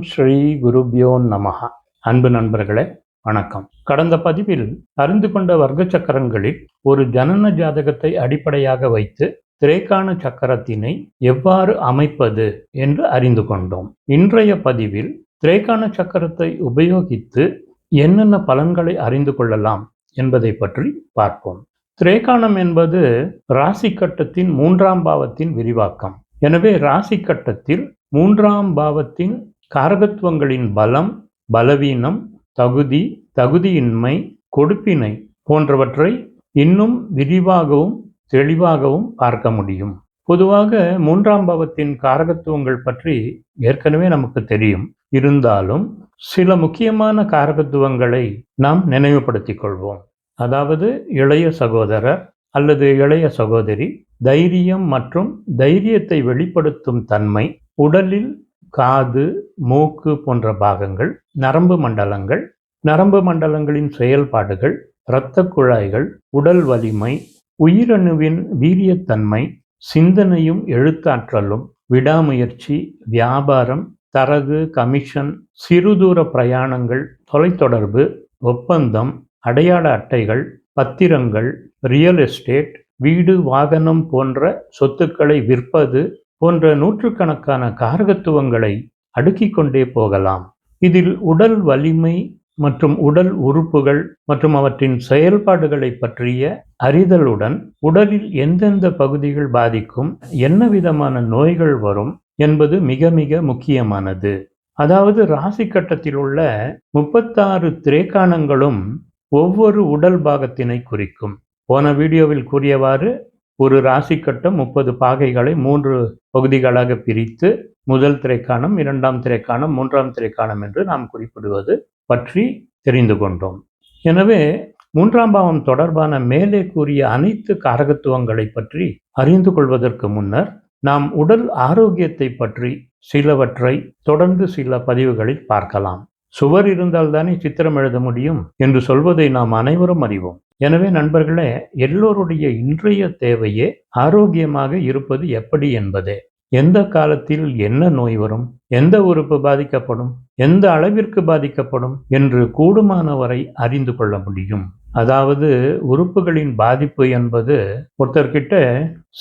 ஸ்ரீ குருப்யோ நமஹ. அன்பு நண்பர்களே, வணக்கம். கடந்த பதிவில் அறிந்து கொண்ட வர்க்க சக்கரங்களில் ஒரு ஜனன ஜாதகத்தை அடிப்படையாக வைத்து திரேகான சக்கரத்தினை எவ்வாறு அமைப்பது என்று அறிந்து கொண்டோம். இன்றைய பதிவில் திரேகான சக்கரத்தை உபயோகித்து என்னென்ன பலன்களை அறிந்து கொள்ளலாம் என்பதை பற்றி பார்ப்போம். திரேகானம் என்பது ராசி கட்டத்தின் 3ஆம் பாவத்தின் விரிவாக்கம். எனவே ராசி கட்டத்தில் 3ஆம் பாவத்தின் காரகத்துவங்களின் பலம், பலவீனம், தகுதி, தகுதியின்மை, கொடுப்பினை போன்றவற்றை இன்னும் விரிவாகவும் தெளிவாகவும் பார்க்க முடியும். பொதுவாக 3ஆம் பாவத்தின் காரகத்துவங்கள் பற்றி ஏற்கனவே நமக்கு தெரியும். இருந்தாலும் சில முக்கியமான காரகத்துவங்களை நாம் நினைவுபடுத்திக் கொள்வோம். அதாவது இளைய சகோதரர் அல்லது இளைய சகோதரி, தைரியம் மற்றும் தைரியத்தை வெளிப்படுத்தும் தன்மை, உடலில் காது, மூக்கு போன்ற பாகங்கள், நரம்பு மண்டலங்கள், நரம்பு மண்டலங்களின் செயல்பாடுகள், இரத்த குழாய்கள், உடல் வலிமை, உயிரணுவின் வீரியத்தன்மை, சிந்தனையும் எழுத்தாற்றலும், விடாமுயற்சி, வியாபாரம், தரகு, கமிஷன், சிறுதூர பிரயாணங்கள், தொலைத்தொடர்பு, ஒப்பந்தம், அடையாள அட்டைகள், பத்திரங்கள், ரியல் எஸ்டேட், வீடு, வாகனம் போன்ற சொத்துக்களை விற்பது போன்ற நூற்றுக்கணக்கான காரகத்துவங்களை அடுக்கிக் கொண்டே போகலாம். இதில் உடல் வலிமை மற்றும் உடல் உறுப்புகள் மற்றும் அவற்றின் செயல்பாடுகளை பற்றிய அறிதலுடன் உடலில் எந்தெந்த பகுதிகள் பாதிக்கும், என்ன விதமான நோய்கள் வரும் என்பது மிக மிக முக்கியமானது. அதாவது ராசி கட்டத்தில் உள்ள 36 திரேகானங்களும் ஒவ்வொரு உடல் பாகத்தினை குறிக்கும். போன வீடியோவில் கூறியவாறு ஒரு ராசி கட்டம் 30 பாகைகளை 3 பகுதிகளாக பிரித்து முதல் திரைக்காணம், 2ஆம் திரைக்காணம், 3ஆம் திரைக்காணம் என்று நாம் குறிப்பிடுவது பற்றி தெரிந்து கொண்டோம். எனவே 3ஆம் பாவம் தொடர்பான மேலே கூறிய அனைத்து காரகத்துவங்களை பற்றி அறிந்து கொள்வதற்கு முன்னர் நாம் உடல் ஆரோக்கியத்தை பற்றி சிலவற்றை தொடர்ந்து சில பதிவுகளில் பார்க்கலாம். சுவர் இருந்தால் தானே சித்திரம் எழுத முடியும் என்று சொல்வதை நாம் அனைவரும் அறிவோம். எனவே நண்பர்களே, எல்லோருடைய இன்றைய தேவையே ஆரோக்கியமாக இருப்பது எப்படி என்பதே. எந்த காலத்தில் என்ன நோய் வரும், எந்த உறுப்பு பாதிக்கப்படும், எந்த அளவிற்கு பாதிக்கப்படும் என்று கூடுமானவரை அறிந்து கொள்ள முடியும். அதாவது உறுப்புகளின் பாதிப்பு என்பது, ஒருத்தர்கிட்ட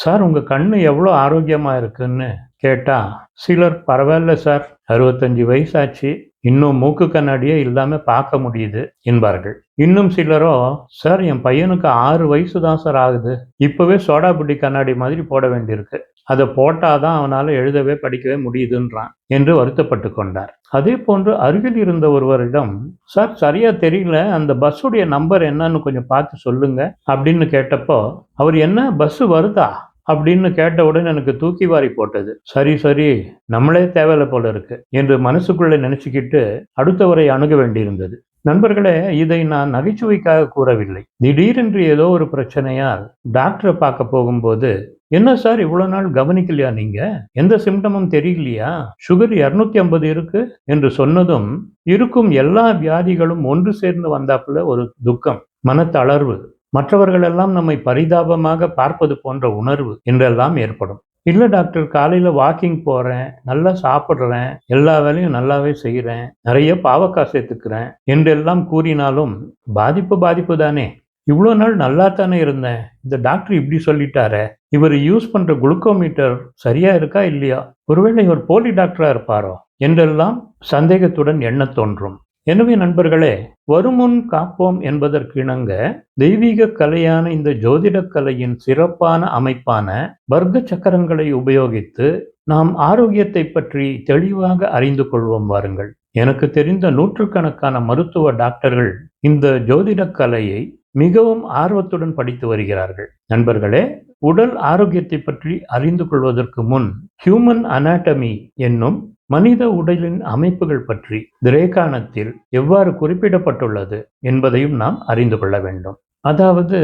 சார் உங்க கண்ணு எவ்வளோ ஆரோக்கியமா இருக்குன்னு கேட்டா சிலர் பரவாயில்ல சார் 65 வயசாச்சு, இன்னும் மூக்கு கண்ணாடியே இல்லாம பார்க்க முடியுது என்பார்கள். இன்னும் சிலரோ சார் என் பையனுக்கு 6 வயசு தான் சார் ஆகுது, இப்பவே சோடா புட்டி கண்ணாடி மாதிரி போட வேண்டியிருக்கு, அதை போட்டாதான் அவனால எழுதவே படிக்கவே முடியுதுன்றான் என்று வருத்தப்பட்டு கொண்டார். அதே போன்று அருகில் இருந்த ஒருவரிடம் சார் சரியா தெரியல, அந்த பஸ்ஸுடைய நம்பர் என்னன்னு கொஞ்சம் பார்த்து சொல்லுங்க அப்படின்னு கேட்டப்போ அவர் என்ன பஸ் வருதா அப்படின்னு கேட்டவுடன் எனக்கு தூக்கி வாரி போட்டது. சரி சரி நம்மளே தேவையில்லை போல இருக்கு என்று மனசுக்குள்ளே நினைச்சுக்கிட்டு அடுத்தவரை அணுக வேண்டியிருந்தது. நண்பர்களே, இதை நான் நகைச்சுவைக்காக கூறவில்லை. திடீரென்று ஏதோ ஒரு பிரச்சனையால் டாக்டரை பார்க்க போகும்போது என்ன சார் இவ்வளவு நாள் கவனிக்கலையா, நீங்க எந்த சிம்டமும் தெரியலையா, சுகர் 250 இருக்கு என்று சொன்னதும் இருக்கும் எல்லா வியாதிகளும் ஒன்று சேர்ந்து வந்தாப்புல ஒரு துக்கம், மனத்தளர்வு, மற்றவர்கள் எல்லாம் நம்மை பரிதாபமாக பார்ப்பது போன்ற உணர்வு என்றெல்லாம் ஏற்படும். இல்லை டாக்டர், காலையில் வாக்கிங் போகிறேன், நல்லா சாப்பிட்றேன், எல்லா வேலையும் நல்லாவே செய்கிறேன், நிறைய பாவக்காய் சேர்த்துக்கிறேன் என்றெல்லாம் கூறினாலும் பாதிப்பு தானே. இவ்வளோ நாள் நல்லா தானே இருந்தேன், இந்த டாக்டர் இப்படி சொல்லிட்டாரே, இவர் யூஸ் பண்ணுற குளுக்கோமீட்டர் சரியா இருக்கா இல்லையா, ஒருவேளை இவர் போலி டாக்டராக இருப்பாரோ என்றெல்லாம் சந்தேகத்துடன் எண்ண தோன்றும். எனவே நண்பர்களே, வருமுன் காப்போம் என்பதற்கு இணங்க தெய்வீக கலையான இந்த ஜோதிட கலையின் சிறப்பான அமைப்பான வர்க்க சக்கரங்களை உபயோகித்து நாம் ஆரோக்கியத்தை பற்றி தெளிவாக அறிந்து கொள்வோம் வாருங்கள். எனக்கு தெரிந்த நூற்றுக்கணக்கான மருத்துவ டாக்டர்கள் இந்த ஜோதிட கலையை மிகவும் ஆர்வத்துடன் படித்து வருகிறார்கள். நண்பர்களே, உடல் ஆரோக்கியத்தை பற்றி அறிந்து கொள்வதற்கு முன் ஹியூமன் அனாட்டமி என்னும் மனித உடலின் அமைப்புகள் பற்றி திரேகானத்தில் எவ்வாறு குறிப்பிடப்பட்டுள்ளது என்பதையும் நாம் அறிந்து கொள்ள வேண்டும். அதாவது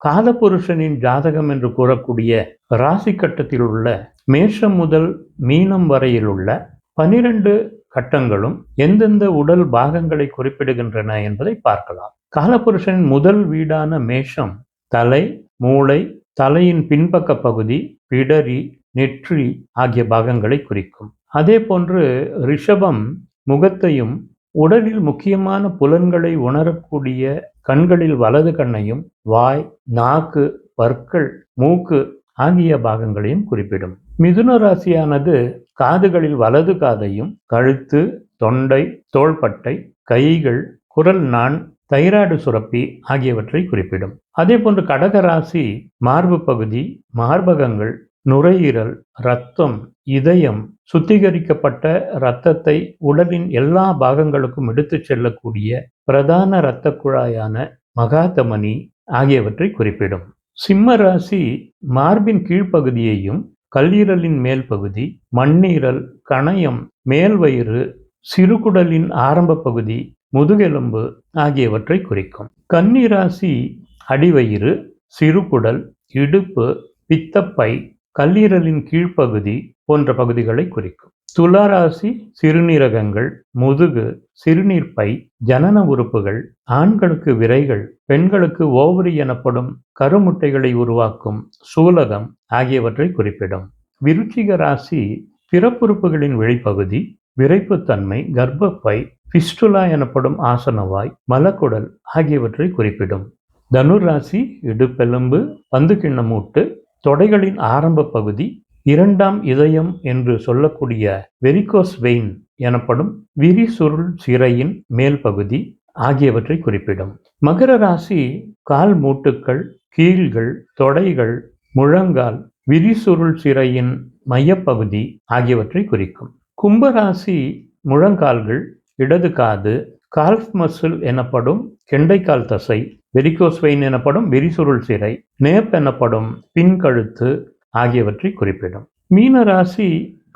காலபுருஷனின் ஜாதகம் என்று கூறக்கூடிய ராசி கட்டத்தில் உள்ள மேஷம் முதல் மீனம் வரையில் உள்ள 12 கட்டங்களும் எந்தெந்த உடல் பாகங்களை குறிப்பிடுகின்றன என்பதை பார்க்கலாம். காலபுருஷனின் முதல் வீடான மேஷம் தலை, மூளை, தலையின் பின்பக்க பகுதி, பிடரி, நெற்றி ஆகிய பாகங்களை குறிக்கும். அதே போன்று ரிஷபம் முகத்தையும், உடலில் முக்கியமான புலன்களை உணரக்கூடிய கண்களில் வலது கண்ணையும், வாய், நாக்கு, பற்கள், மூக்கு ஆகிய பாகங்களையும் குறிப்பிடும். மிதுன ராசியானது காதுகளில் வலது காதையும், கழுத்து, தொண்டை, தோள்பட்டை, கைகள், குரல் நாண், தைராய்டு சுரப்பி ஆகியவற்றை குறிப்பிடும். அதே போன்று கடக ராசி மார்பு பகுதி, மார்பகங்கள், நுரையீரல், இரத்தம், இதயம், சுத்திகரிக்கப்பட்ட இரத்தத்தை உடலின் எல்லா பாகங்களுக்கும் எடுத்துச் செல்லக்கூடிய பிரதான இரத்த குழாயான மகாதமனி ஆகியவற்றை குறிப்பிடும். சிம்ம ராசி மார்பின் கீழ்ப்பகுதியையும், கல்லீரலின் மேல் பகுதி, மண்ணீரல், கணையம், மேல்வயிறு, சிறுகுடலின் ஆரம்ப பகுதி, முதுகெலும்பு ஆகியவற்றை குறிக்கும். கன்னி ராசி அடிவயிறு, சிறுகுடல், இடுப்பு, பித்தப்பை, கல்லீரலின் கீழ்ப்பகுதி போன்ற பகுதிகளை குறிக்கும். துளாராசி சிறுநீரகங்கள், முதுகு, சிறுநீர்ப்பை, ஜனன உறுப்புகள், ஆண்களுக்கு விரைகள், பெண்களுக்கு ஓவரி எனப்படும் கருமுட்டைகளை உருவாக்கும் சூலகம் ஆகியவற்றை குறிப்பிடும். விருச்சிக ராசி பிறப்புறுப்புகளின் வெளிப்பகுதி, விரைப்புத்தன்மை, கர்ப்பப்பை, பிஸ்டுலா எனப்படும் ஆசனவாய், மலக்குடல் ஆகியவற்றை குறிப்பிடும். தனுராசி இடுப்பெலும்பு, பந்து கிண்ணமூட்டு, தொடைகளின் ஆரம்ப பகுதி, இரண்டாம் இதயம் என்று சொல்லக்கூடிய வெரிகோஸ் வெயின் எனப்படும் விரிசுருள் சிரையின் மேல் பகுதி ஆகியவற்றை குறிப்பிடும். மகர ராசி கால் மூட்டுக்கள், கீழ்கள், தொடைகள், முழங்கால், விரிசுருள் சிரையின் மையப்பகுதி ஆகியவற்றை குறிக்கும். கும்பராசி முழங்கால்கள், இடது காது, கால்ஃப் மசில் எனப்படும் கெண்டைக்கால் தசை, வெரிகோஸ் வெயின் எனப்படும் விரிசுருள் சிரை, நேப் எனப்படும் பின்கழுத்து ஆகியவற்றை குறிப்பிடும். மீன ராசி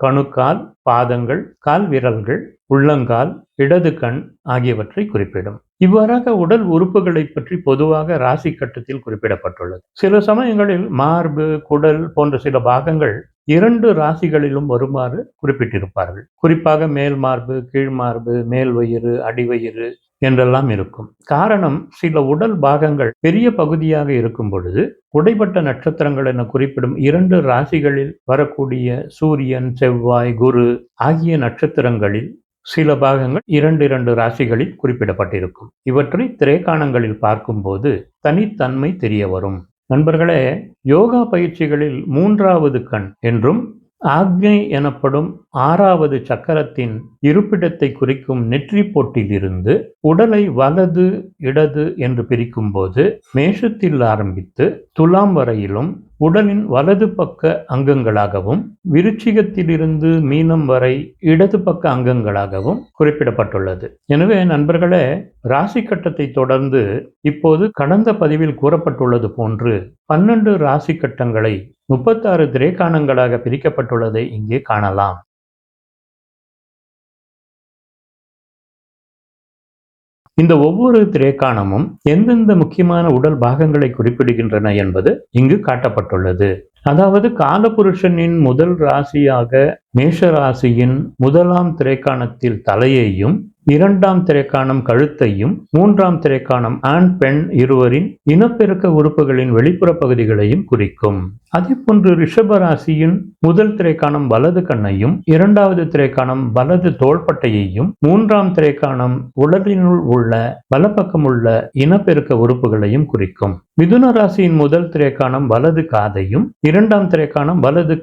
கணுக்கால், பாதங்கள், கால் விரல்கள், உள்ளங்கால், இடது கண் ஆகியவற்றை குறிப்பிடும். இவ்வாறாக உடல் உறுப்புகளை பற்றி பொதுவாக ராசி கட்டத்தில் குறிப்பிடப்பட்டுள்ளது. சில சமயங்களில் மார்பு, குடல் போன்ற சில பாகங்கள் 2 ராசிகளிலும் வருமாறு குறிப்பிட்டிருப்பார்கள். குறிப்பாக மேல் மார்பு, கீழ் மார்பு, மேல் வயிறு, அடிவயிறு என்றெல்லாம் இருக்கும். காரணம், சில உடல் பாகங்கள் பெரிய பகுதியாக இருக்கும் பொழுது உடைப்பட்ட நட்சத்திரங்கள் என குறிப்பிடும் 2 ராசிகளில் வரக்கூடிய சூரியன், செவ்வாய், குரு ஆகிய நட்சத்திரங்களில் சில பாகங்கள் 2 ராசிகளில் குறிப்பிடப்பட்டிருக்கும். இவற்றை திரைக்காணங்களில் பார்க்கும்போது தனித்தன்மை தெரிய வரும். நண்பர்களே, யோகா பயிற்சிகளில் 3வது கண் என்றும் ஆக்ஞை எனப்படும் 6வது சக்கரத்தின் இருப்பிடத்தை குறிக்கும் நெற்றி பொட்டிலிருந்து உடலை வலது, இடது என்று பிரிக்கும் போது மேஷத்தில் ஆரம்பித்து துலாம் வரையிலும் உடலின் வலது பக்க அங்கங்களாகவும், விருச்சிகத்திலிருந்து மீனம் வரை இடது பக்க அங்கங்களாகவும் குறிப்பிடப்பட்டுள்ளது. எனவே நண்பர்களே, ராசி கட்டத்தை தொடர்ந்து இப்போது கடந்த பதிவில் கூறப்பட்டுள்ளது போன்று 12 ராசி கட்டங்களை 36 திரைக்காணங்களாக பிரிக்கப்பட்டுள்ளதை இங்கே காணலாம். இந்த ஒவ்வொரு திரைக்காணமும் எந்தெந்த முக்கியமான உடல் பாகங்களை குறிப்பிடுகின்றன என்பது இங்கு காட்டப்பட்டுள்ளது. அதாவது காலபுருஷனின் முதல் ராசியாக மேஷ ராசியின் 1ஆம் திரைக்காணத்தில் தலையையும், 2ஆம் திரைக்காணம் கழுத்தையும், 3ஆம் திரைக்காணம் ஆண் பெண் இருவரின் இனப்பெருக்க உறுப்புகளின் வெளிப்புற பகுதிகளையும் குறிக்கும். அதே போன்று ரிஷப ராசியின் முதல் திரைக்காணம் வலது கண்ணையும், 2வது திரைக்காணம் வலது தோள்பட்டையையும், 3ஆம் திரைக்காணம் உடலினுள் உள்ள வலப்பக்கம் உள்ள இனப்பெருக்க உறுப்புகளையும் குறிக்கும். மிதுன ராசியின் முதல் திரைக்காணம் வலது காதையும், 2ஆம் திரைக்காணம் வலது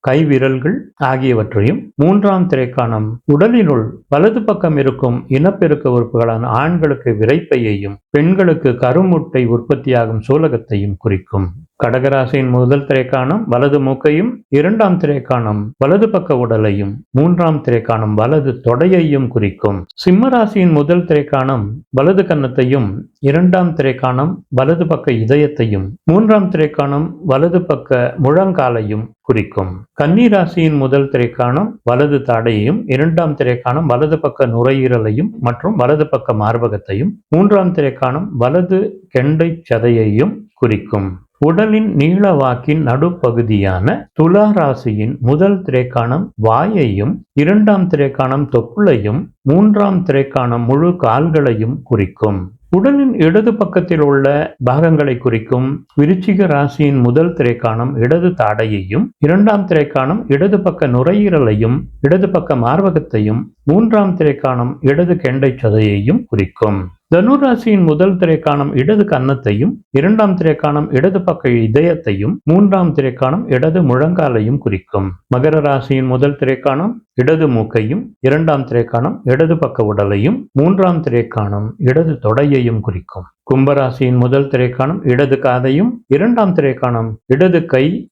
கை விரல்கள் ஆகியவற்றையும், 3ஆம் திரைக்காணம் உடலினுள் வலது பக்கம் இருக்கும் இனப்பெருக்க உறுப்புகளான ஆண்களுக்கு விரைப்பையையும், பெண்களுக்கு கருமுட்டை உற்பத்தியாகும் சூலகத்தையும் குறிக்கும். கடகராசியின் முதல் திரைக்காணம் வலது மூக்கையும், 2ஆம் திரைக்காணம் வலது பக்க உடலையும், 3ஆம் திரைக்காணம் வலது தொடையையும் குறிக்கும். சிம்ம ராசியின் முதல் திரைக்காணம் வலது கன்னத்தையும், 2ஆம் திரைக்காணம் வலது பக்க இதயத்தையும், 3ஆம் திரைக்காணம் வலது பக்க முழங்காலையும் குறிக்கும். கன்னி ராசியின் முதல் திரைக்காணம் வலது தாடையையும், 2ஆம் திரைக்காணம் வலது பக்க நுரையீரலையும் மற்றும் வலது பக்க மார்பகத்தையும், 3ஆம் திரைக்காணம் வலது கெண்டை சதையையும் குறிக்கும். உடலின் நீளவாக்கின் நடுப்பகுதியான துலா ராசியின் முதல் திரைக்காணம் வாயையும், 2ஆம் திரைக்காணம் தொப்புளையும், 3ஆம் திரைக்காணம் முழு கால்களையும் குறிக்கும். உடலின் இடது பக்கத்தில் உள்ள பாகங்களை குறிக்கும் விருச்சிக ராசியின் முதல் திரைக்காணம் இடது தாடையையும், 2ஆம் திரைக்காணம் இடது பக்க நுரையீரலையும், இடது பக்க மார்பகத்தையும், மூன்றாம் திரைக்காணம் இடது கெண்டை சதையையும் குறிக்கும். தனுராசியின் முதல் திரைக்காணம் இடது கன்னத்தையும், இரண்டாம் திரைக்காணம் இடது பக்க இதயத்தையும், மூன்றாம் திரைக்காணம் இடது முழங்காலையும் குறிக்கும். மகர ராசியின் முதல் திரைக்காணம் இடது மூக்கையும், இரண்டாம் திரைக்காணம் இடது பக்க உடலையும், மூன்றாம் திரைக்காணம் இடது தொடையையும் குறிக்கும். கும்பராசியின் முதல் திரைக்காணம் இடது காதையும், இரண்டாம் திரைக்காணம் இடது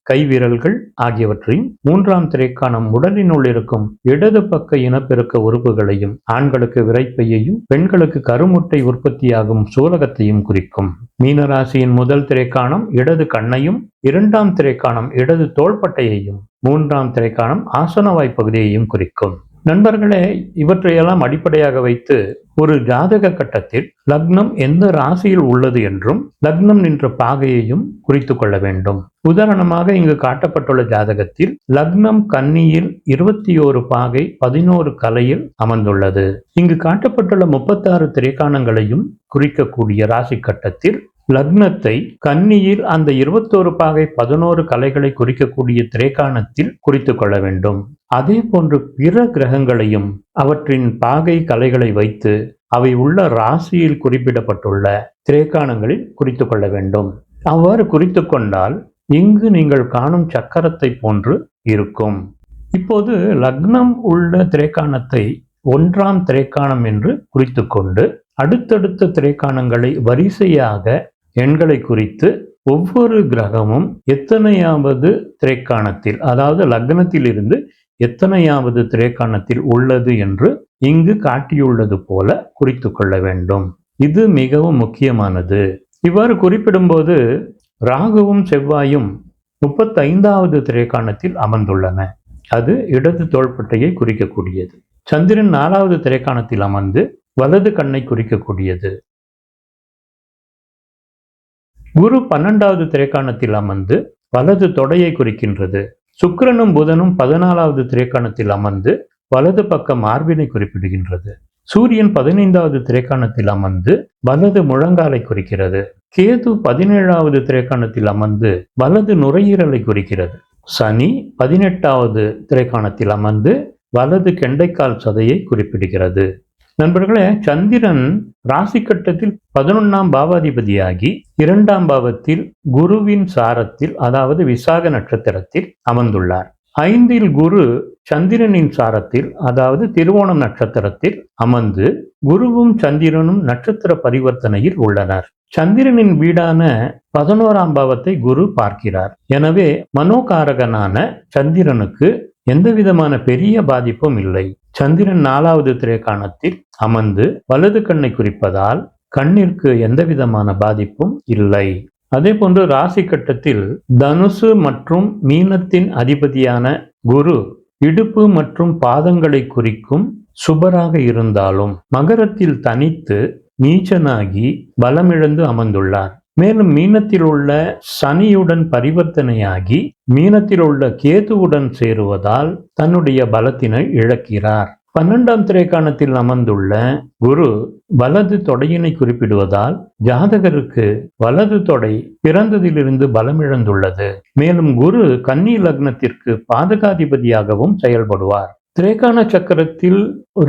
கை விரல்கள் ஆகியவற்றையும், மூன்றாம் திரைக்காணம் உடலினுள் இருக்கும் இடது பக்க இனப்பெருக்க உறுப்புகளையும், ஆண்களுக்கு விரைப்பையையும், பெண்களுக்கு கருமுட்டை உற்பத்தியாகும் சூலகத்தையும் குறிக்கும். மீனராசியின் முதல் திரைக்காணம் இடது கண்ணையும், இரண்டாம் திரைக்காணம் இடது தோள்பட்டையையும், மூன்றாம் திரைக்காணம் ஆசனவாய் பகுதியையும் குறிக்கும். நண்பர்களே, இவற்றையெல்லாம் அடிப்படையாக வைத்து ஒரு ஜாதக கட்டத்தில் லக்னம் எந்த ராசியில் உள்ளது என்றும் லக்னம் நின்ற பாகையையும் குறித்து கொள்ள வேண்டும். உதாரணமாக இங்கு காட்டப்பட்டுள்ள ஜாதகத்தில் லக்னம் கன்னியில் 21 பாகை 11 கலையில் அமர்ந்துள்ளது. இங்கு காட்டப்பட்டுள்ள 36 திரைக்காணங்களையும் குறிக்கக்கூடிய ராசி கட்டத்தில் லக்னத்தை கன்னியில் அந்த 21 பாகை 11 கலைகளை குறிக்கக்கூடிய திரைக்காணத்தில் குறித்து கொள்ள வேண்டும். அதே போன்று பிற கிரகங்களையும் அவற்றின் பாகை கலைகளை வைத்து அவை உள்ள ராசியில் குறிப்பிடப்பட்டுள்ள திரைக்காணங்களில் குறித்து கொள்ள வேண்டும். அவ்வாறு குறித்து கொண்டால் இங்கு நீங்கள் காணும் சக்கரத்தை போன்று இருக்கும். இப்போது லக்னம் உள்ள திரைக்காணத்தை 1ஆம் திரைக்காணம் என்று குறித்து கொண்டு அடுத்தடுத்த திரைக்காணங்களை வரிசையாக எண்களை குறித்து ஒவ்வொரு கிரகமும் எத்தனையாவது திரைக்காணத்தில், அதாவது லக்னத்தில் இருந்து எத்தனையாவது திரைக்காணத்தில் உள்ளது என்று இங்கு காட்டியுள்ளது போல குறித்து கொள்ள வேண்டும். இது மிகவும் முக்கியமானது. இவ்வாறு குறிப்பிடும்போது ராகுவும் செவ்வாயும் 35வது திரைக்காணத்தில் அமர்ந்துள்ளன. அது இடது தோள்பட்டையை குறிக்கக்கூடியது. சந்திரன் 4வது திரைக்காணத்தில் அமர்ந்து வலது கண்ணை குறிக்கக்கூடியது. குரு 12வது திரைக்காணத்தில் அமர்ந்து வலது தொடையை குறிக்கின்றது. சுக்கிரனும் புதனும் 14வது திரைக்காணத்தில் அமர்ந்து வலது பக்க மார்பினை குறிப்பிடுகின்றது. சூரியன் 15வது திரைக்காணத்தில் அமர்ந்து வலது முழங்காலை குறிக்கிறது. கேது 17வது திரைக்காணத்தில் அமர்ந்து வலது நுரையீரலை குறிக்கிறது. சனி 18வது திரைக்காணத்தில் அமர்ந்து வலது கெண்டைக்கால் சதையை குறிப்பிடுகிறது. நண்பர்களே, சந்திரன் ராசி கட்டத்தில் 11ஆம் பாவாதிபதியாகி 2ஆம் பாவத்தில் குருவின் சாரத்தில், அதாவது விசாக நட்சத்திரத்தில் அமர்ந்துள்ளார். 5இல் குரு சந்திரனின் சாரத்தில், அதாவது திருவோணம் நட்சத்திரத்தில் அமர்ந்து குருவும் சந்திரனும் நட்சத்திர பரிவர்த்தனையில் உள்ளனர். சந்திரனின் வீடான 11ஆம் பாவத்தை குரு பார்க்கிறார். எனவே மனோகாரகனான சந்திரனுக்கு எந்தவிதமான பெரிய பாதிப்பும் இல்லை. சந்திரன் 4வது திரைக்காணத்தில் அமர்ந்து வலது கண்ணை குறிப்பதால் கண்ணிற்கு எந்தவிதமான பாதிப்பும் இல்லை. அதே போன்று ராசி கட்டத்தில் தனுசு மற்றும் மீனத்தின் அதிபதியான குரு இடுப்பு மற்றும் பாதங்களை குறிக்கும் சுபராக இருந்தாலும் மகரத்தில் தனித்து நீச்சனாகி பலமிழந்து அமர்ந்துள்ளார். மேலும் மீனத்தில் உள்ள சனியுடன் பரிவர்த்தனையாகி மீனத்தில் உள்ள கேதுவுடன் சேருவதால் தன்னுடைய பலத்தினை இழக்கிறார். 12ஆம் திரைக்காணத்தில் அமர்ந்துள்ள குரு வலது தொடையினை குறிப்பிடுவதால் ஜாதகருக்கு வலது தொடை பிறந்ததிலிருந்து பலமிழந்துள்ளது. மேலும் குரு கன்னி லக்னத்திற்கு பாதகாதிபதியாகவும் செயல்படுவார். திரைக்காண சக்கரத்தில்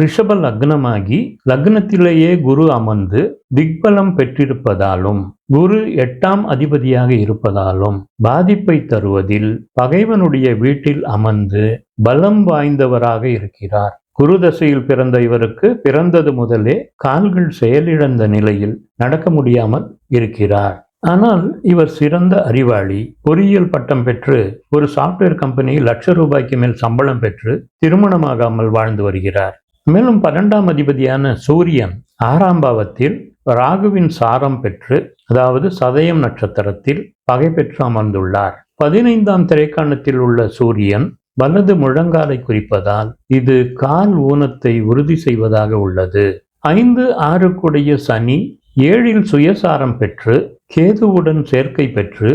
ரிஷப லக்னமாகி லக்னத்திலேயே குரு அமர்ந்து திக்பலம் பெற்றிருப்பதாலும் குரு 8ஆம் அதிபதியாக இருப்பதாலும் பாதிப்பை தருவதில் பகைவனுடைய வீட்டில் அமர்ந்து பலம் வாய்ந்தவராக இருக்கிறார். குரு தசையில் பிறந்த இவருக்கு பிறந்தது முதலே கால்கள் செயலிழந்த நிலையில் நடக்க முடியாமல் இருக்கிறார். ஆனால் இவர் சிறந்த அறிவாளி. பொறியியல் பட்டம் பெற்று ஒரு சாப்ட்வேர் கம்பெனியில் ₹1,00,000 மேல் சம்பளம் பெற்று திருமணமாகாமல் வாழ்ந்து வருகிறார். மேலும் 12ஆம் அதிபதியான சூரியன் 6ஆம் பாவத்தில் ராகுவின் சாரம் பெற்று, அதாவது சதயம் நட்சத்திரத்தில் பகை பெற்று அமர்ந்துள்ளார். 15ஆம் திரைக்காணத்தில் உள்ள சூரியன் வலது முழங்காலை குறிப்பதால் இது கால் ஊனத்தை உறுதி செய்வதாக உள்ளது. 5, 6 கூடிய சனி 7இல் சுயசாரம் பெற்று கேதுவுடன் சேர்க்கை பெற்று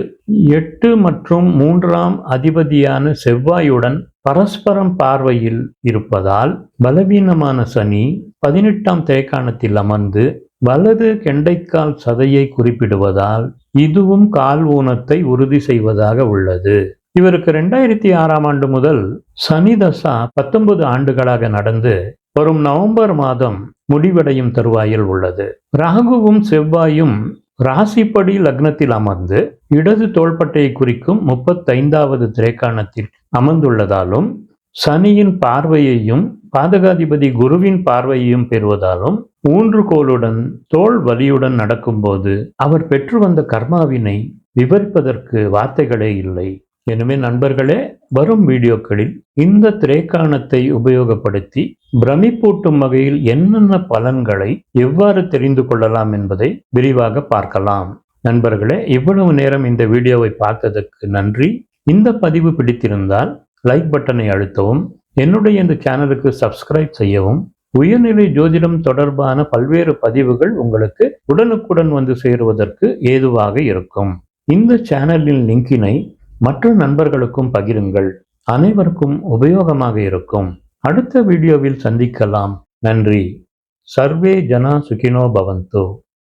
8 மற்றும் 3ஆம் அதிபதியான செவ்வாயுடன் பரஸ்பரம் பார்வையில் இருப்பதால் பலவீனமான சனி 18ஆம் திரைக்காணத்தில் அமர்ந்து வலது கெண்டைக்கால் சதையை குறிப்பிடுவதால் இதுவும் கால் ஊனத்தை உறுதி செய்வதாக உள்ளது. இவருக்கு 2006ஆம் ஆண்டு முதல் சனி தசா 19 ஆண்டுகளாக நடந்து வரும் நவம்பர் மாதம் முடிவடையும் தருவாயில் உள்ளது. ராகுவும் செவ்வாயும் ராசிப்படி லக்னத்தில் அமர்ந்து இடது தோள்பட்டையை குறிக்கும் 35வது திரைக்காணத்தில் அமர்ந்துள்ளதாலும் சனியின் பார்வையையும் பாதகாதிபதி குருவின் பார்வையையும் பெறுவதாலும் ஊன்றுகோலுடன் தோல் வலியுடன் நடக்கும்போது அவர் பெற்று வந்த கர்மாவினை விவரிப்பதற்கு வார்த்தைகளே இல்லை. எனவே நண்பர்களே, வரும் வீடியோக்களில் இந்த திரைக்காணத்தை உபயோகப்படுத்தி பிரமிப்பூட்டும் வகையில் என்னென்ன பலன்களை எவ்வாறு தெரிந்து கொள்ளலாம் என்பதை விரிவாக பார்க்கலாம். நண்பர்களே, இவ்வளவு நேரம் இந்த வீடியோவை பார்த்ததற்கு நன்றி. இந்த பதிவு பிடித்திருந்தால் லைக் பட்டனை அழுத்தவும், என்னுடைய இந்த சேனலுக்கு சப்ஸ்கிரைப் செய்யவும், உயர்நிலை ஜோதிடம் தொடர்பான பல்வேறு பதிவுகள் உங்களுக்கு உடனுக்குடன் வந்து சேருவதற்கு ஏதுவாக இருக்கும். இந்த சேனலின் லிங்கினை மற்ற நண்பர்களுக்கும் பகிருங்கள். அனைவருக்கும் உபயோகமாக இருக்கும். அடுத்த வீடியோவில் சந்திக்கலாம். நன்றி. சர்வே ஜனா சுகினோ பவந்து.